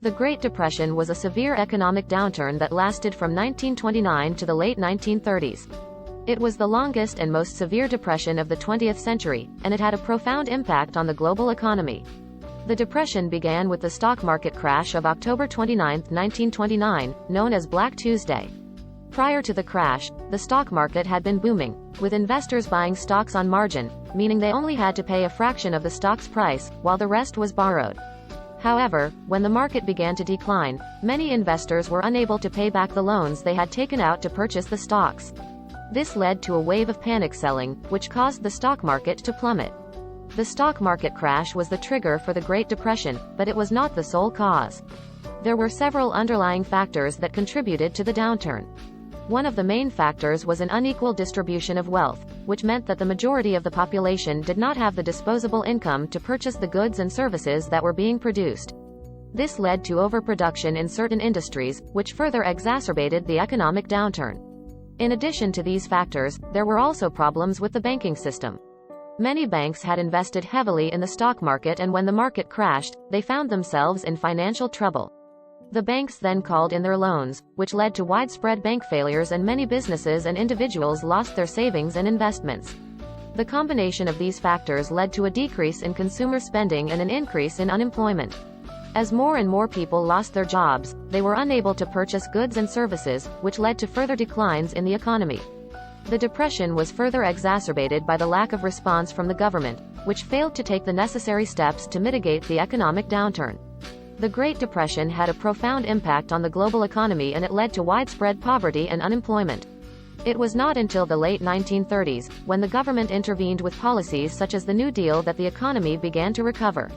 The Great Depression was a severe economic downturn that lasted from 1929 to the late 1930s. It was the longest and most severe depression of the 20th century, and it had a profound impact on the global economy. The depression began with the stock market crash of October 29, 1929, known as Black Tuesday. Prior to the crash, the stock market had been booming, with investors buying stocks on margin, meaning they only had to pay a fraction of the stock's price, while the rest was borrowed. However, when the market began to decline, many investors were unable to pay back the loans they had taken out to purchase the stocks. This led to a wave of panic selling, which caused the stock market to plummet. The stock market crash was the trigger for the Great Depression, but it was not the sole cause. There were several underlying factors that contributed to the downturn. One of the main factors was an unequal distribution of wealth, which meant that the majority of the population did not have the disposable income to purchase the goods and services that were being produced. This led to overproduction in certain industries, which further exacerbated the economic downturn. In addition to these factors, there were also problems with the banking system. Many banks had invested heavily in the stock market, and when the market crashed, they found themselves in financial trouble. The banks then called in their loans, which led to widespread bank failures, and many businesses and individuals lost their savings and investments. The combination of these factors led to a decrease in consumer spending and an increase in unemployment. As more and more people lost their jobs, they were unable to purchase goods and services, which led to further declines in the economy. The depression was further exacerbated by the lack of response from the government, which failed to take the necessary steps to mitigate the economic downturn. The Great Depression had a profound impact on the global economy, and it led to widespread poverty and unemployment. It was not until the late 1930s, when the government intervened with policies such as the New Deal, that the economy began to recover.